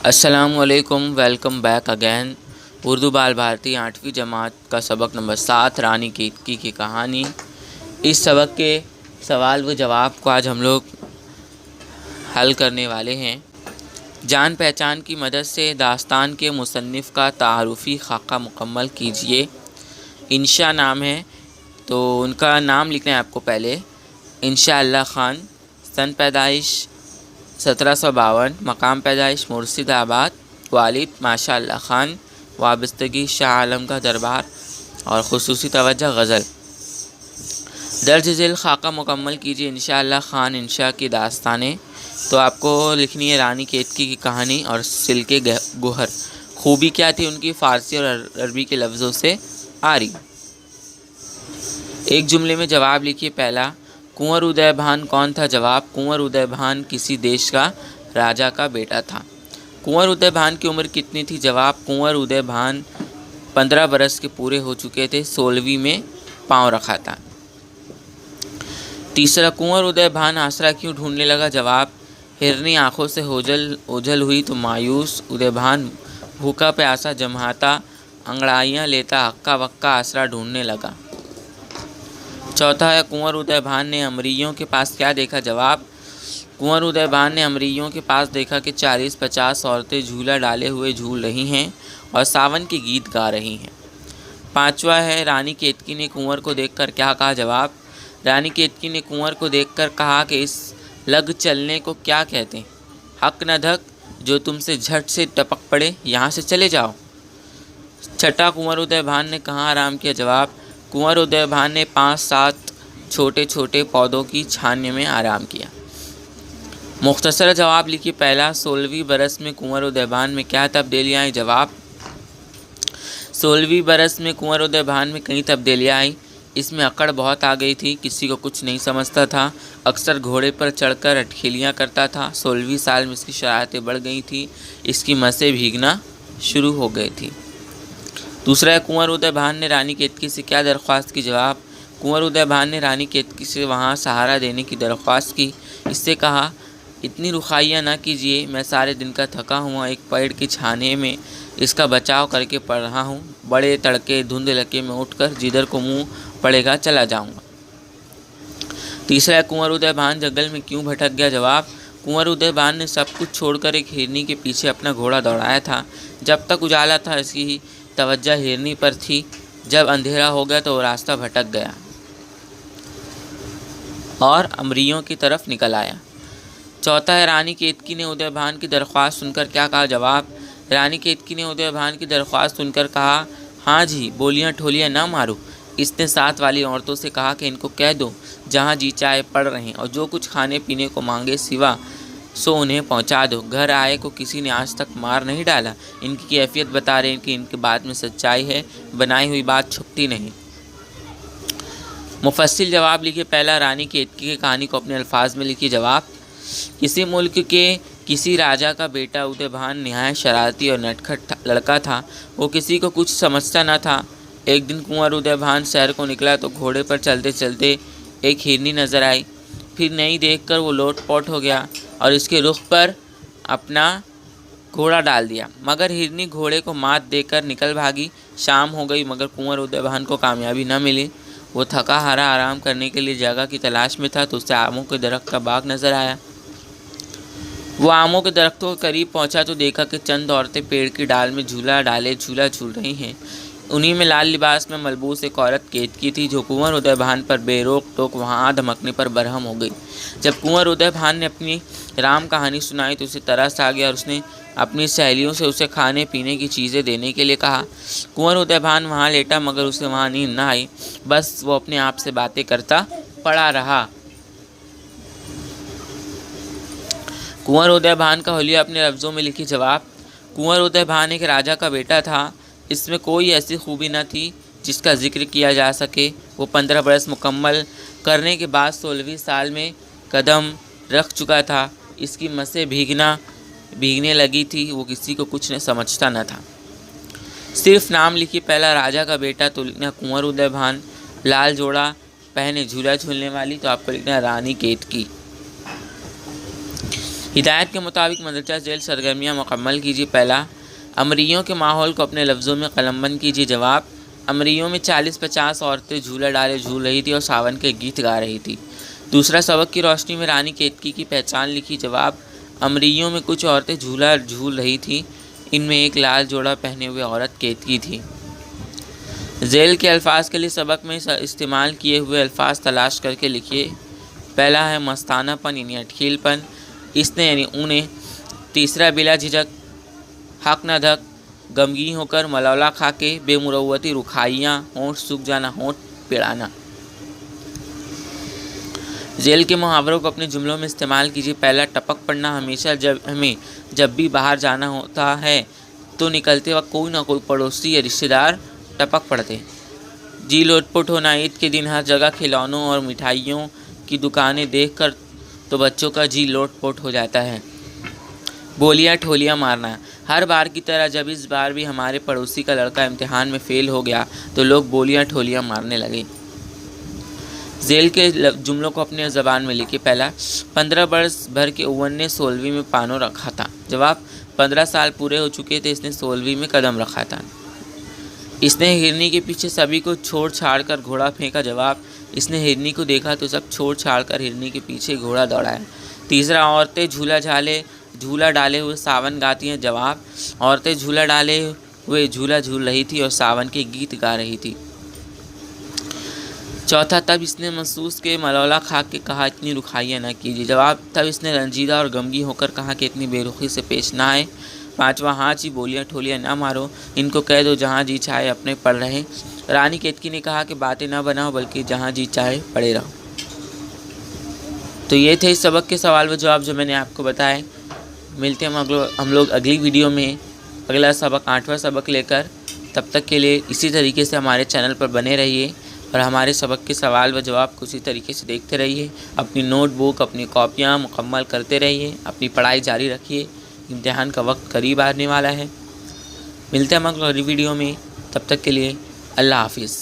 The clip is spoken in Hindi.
अस्सलामुअलैकुम, वेलकम बैक अगैन। उर्दू बाल भारती 8वीं जमात का सबक नंबर 7 रानी केतकी की कहानी। इस सबक के सवाल व जवाब को आज हम लोग हल करने वाले हैं। जान पहचान की मदद से दास्तान के मुसन्निफ़ का तारुफ़ी खाका मुकम्मल कीजिए। इंशा नाम है तो उनका नाम लिखना है आपको पहले। इंशा अल्लाह ख़ान, सन पैदाइश 1752, मकाम पैदाइश मुर्शिदाबाद, वालिद माशा अल्लाह ख़ान, वाबस्तगी शाह आलम का दरबार और ख़ुसूसी तवज्जो गज़ल। दर्ज झेल खाका मुकम्मल कीजिए। इंशा अल्लाह ख़ान इंशा की दास्तानें तो आपको लिखनी है रानी केतकी की कहानी और सिल्के गुहर। खूबी क्या थी उनकी, फ़ारसी और अरबी के लफ्ज़ों से आ रही। एक जुमले में जवाब लिखिए। पहला, कुंवर उदय भान कौन था? जवाब, कुंवर उदय भान किसी देश का राजा का बेटा था। कुंवर उदय भान की उम्र कितनी थी? जवाब, कुंवर उदय भान 15 बरस के पूरे हो चुके थे, 16वीं में पांव रखा था। तीसरा, कुंवर उदय भान आसरा क्यों ढूंढने लगा? जवाब, हिरनी आंखों से ओझल हुई तो मायूस उदय भान भूखा प्यासा जमहाता अंगड़ाइयाँ लेता हक्का वक्का आसरा ढूंढने लगा। चौथा है, कुंवर उदय भान ने अमरियों के पास क्या देखा? जवाब, कुंवर उदय भान ने अमरियों के पास देखा कि 40-50 औरतें झूला डाले हुए झूल रही हैं और सावन के गीत गा रही हैं। पांचवा है, रानी केतकी ने कुंवर को देखकर क्या कहा? जवाब, रानी केतकी ने कुंवर को देखकर कहा कि इस लग चलने को क्या कहते हैं? हक न धक जो तुमसे झट से टपक पड़े, यहाँ से चले जाओ। छठा, कुंवर उदय भान ने कहाँ आराम किया? जवाब, कुंवर उदय भान ने 5-7 छोटे छोटे पौधों की छावनी में आराम किया। मुख्तसर जवाब लिखिए। पहला, 16वीं बरस में कुंवर उदय भान में क्या तब्दीलियाँ आई? जवाब, 16वीं बरस में कुंवर उदय भान में कई तब्दीलियाँ आई। इसमें अकड़ बहुत आ गई थी, किसी को कुछ नहीं समझता था, अक्सर घोड़े पर चढ़कर अटखेलियाँ करता था। 16वीं साल में इसकी शरारतें बढ़ गई थी, इसकी मसें भीगना शुरू हो गई थी। दूसरा है, कुंवर उदय भान ने रानी केतकी से क्या दरख्वास्त की? जवाब, कुंवर उदय भान ने रानी केतकी से वहाँ सहारा देने की दरख्वास्त की। इससे कहा, इतनी रुखाइयाँ न कीजिए, मैं सारे दिन का थका हुआ एक पेड़ की छाने में इसका बचाव करके पड़ रहा हूँ। बड़े तड़के धुंध लके में उठकर जिधर को मुँह पड़ेगा चला जाऊँगा। तीसरा है, कुंवर उदय भान जंगल में क्यों भटक गया? जवाब, कुंवर उदय भान ने सब कुछ छोड़कर एक हिरनी के पीछे अपना घोड़ा दौड़ाया था। जब तक उजाला था इसकी तवज्जो हिरनी पर थी, जब अंधेरा हो गया तो वो रास्ता भटक गया और अमरियों की तरफ निकल आया। चौथा है, रानी केतकी ने उदय भान की दरख्वास्त सुनकर क्या कहा? जवाब, रानी केतकी ने उदय भान की दरख्वास्त सुनकर कहा, हाँ जी, बोलियाँ ठोलियाँ ना मारो। इसने साथ वाली औरतों से कहा कि इनको कह दो जहाँ जी चाहे पड़ रहे हैं और जो कुछ खाने पीने को मांगे सिवा सो उन्हें पहुंचा दो। घर आए को किसी ने आज तक मार नहीं डाला। इनकी कैफियत बता रहे हैं कि इनके बात में सच्चाई है, बनाई हुई बात छुपती नहीं। मुफस्सिल जवाब लिखिए। पहला, रानी केतकी की कहानी को अपने अल्फाज में लिखिए। जवाब, किसी मुल्क के किसी राजा का बेटा उदय भान निहायत शरारती और नटखट लड़का था। वो किसी को कुछ समझता न था। एक दिन कुंवर उदय भान शहर को निकला तो घोड़े पर चलते चलते एक हिरनी नज़र आई। फिर नहीं देखकर वो लोटपोट हो गया और इसके रुख पर अपना घोड़ा डाल दिया, मगर हिरनी घोड़े को मात देकर निकल भागी। शाम हो गई मगर कुंवर उदय भान को कामयाबी न मिली। वो थका हारा आराम करने के लिए जगह की तलाश में था तो उसे आमों के दरख्त का बाग नज़र आया। वो आमों के दरख्तों के करीब पहुंचा तो देखा कि चंद औरतें पेड़ की डाल में झूला डाले झूला झूल रही हैं। उन्हीं में लाल लिबास में मलबूस एक औरत केतकी थी जो कुंवर उदय भान पर बेरोक टोक वहाँ धमकने पर बरहम हो गई। जब कुंवर उदय भान ने अपनी राम कहानी सुनाई तो उसे तरस आ गया और उसने अपनी सहेलियों से उसे खाने पीने की चीज़ें देने के लिए कहा। कुंवर उदय भान वहाँ लेटा मगर उसे वहाँ नींद न आई, बस वो अपने आप से बातें करता पड़ा रहा। कुंवर उदय भान का हुलिया अपने लफ्ज़ों में लिखी। जवाब, कुंवर उदय भान एक राजा का बेटा था। इसमें कोई ऐसी खूबी न थी जिसका जिक्र किया जा सके। वो 15 बरस मुकम्मल करने के बाद 16वीं साल में कदम रख चुका था। इसकी मसें भीगने लगी थी। वो किसी को कुछ न समझता न था। सिर्फ नाम लिखिए। पहला, राजा का बेटा तो लिखना कुंवर उदय भान। लाल जोड़ा पहने झूला झूलने वाली तो आपको लिखना रानी केतकी। हिदायत के मुताबिक मंदरजा झेल सरगर्मियाँ मुकम्मल कीजिए। पहला, अमरियों के माहौल को अपने लफ्ज़ों में कलमबंद कीजिए। जवाब, अमरियों में 40-50 औरतें झूला डाले झूल रही थी और सावन के गीत गा रही थी। दूसरा, सबक की रोशनी में रानी केतकी की पहचान लिखी। जवाब, अमरियों में कुछ औरतें झूला झूल रही थी, इनमें एक लाल जोड़ा पहने हुए औरत केतकी थी। झेल के अल्फाज के लिए सबक में इस्तेमाल किए हुए अल्फाज तलाश करके लिखिए। पहला है मस्तानापन यानी अटखीलपन, इसने यानी उन्हें। तीसरा, बिला झिझक, हक न धक, गमगीन होकर, मलौला खा के, बेमुरवती, रुखाइयाँ, होंठ सूख जाना, होंठ पिड़ाना। झेल के मुहावरों को अपने जुमलों में इस्तेमाल कीजिए। पहला, टपक पड़ना, हमेशा जब भी बाहर जाना होता है तो निकलते वक्त कोई ना कोई पड़ोसी या रिश्तेदार टपक पड़ते। जी लोटपोट होना, ईद के दिन हर जगह खिलौनों और मिठाइयों की दुकानें देखकर तो बच्चों का जी लोटपोट हो जाता है। बोलियाँ ठोलियाँ मारना, हर बार की तरह जब इस बार भी हमारे पड़ोसी का लड़का इम्तिहान में फ़ेल हो गया तो लोग बोलियाँ ठोलियाँ मारने लगे। झेल के जुमलों को अपने ज़बान में लिखिए। पहला, 15 वर्ष भर के ओवन ने 16वीं में पानों रखा था। जवाब, 15 साल पूरे हो चुके थे, इसने 16वीं में कदम रखा था। इसने हिरनी के पीछे सभी को छोड़ छाड़ कर घोड़ा फेंका। जवाब, इसने हिरनी को देखा तो सब छोड़ छाड़ कर हिरनी के पीछे घोड़ा दौड़ाया। तीसरा, औरतें झूला डाले हुए सावन गाती हैं। जवाब, औरतें झूला डाले हुए झूला झूल रही थी और सावन के गीत गा रही थी। चौथा, तब इसने महसूस के मलौला खा के कहा इतनी रुखाइयाँ न कीजिए। जवाब, तब इसने रंजीदा और गमगी होकर कहा कि इतनी बेरुखी से पेश ना आए। पांचवा, हाँ जी बोलियाँ ठोलियाँ ना मारो, इनको कह दो जहाँ जी चाहे अपने पढ़ रहे। रानी केतकी ने कहा कि बातें ना बनाओ बल्कि जहाँ जी चाहे पढ़े रहो। तो ये थे इस सबक के सवाल व जवाब जो मैंने आपको बताए। मिलते हैं हम लोग अगली वीडियो में अगला सबक 8वां सबक लेकर। तब तक के लिए इसी तरीके से हमारे चैनल पर बने रहिए और हमारे सबक के सवाल व जवाब को इसी तरीके से देखते रहिए। अपनी नोटबुक, अपनी कॉपियाँ मुकम्मल करते रहिए, अपनी पढ़ाई जारी रखिए। इम्तिहान का वक्त करीब आने वाला है। मिलते हैं हम अगली वीडियो में, तब तक के लिए अल्लाह हाफिज़।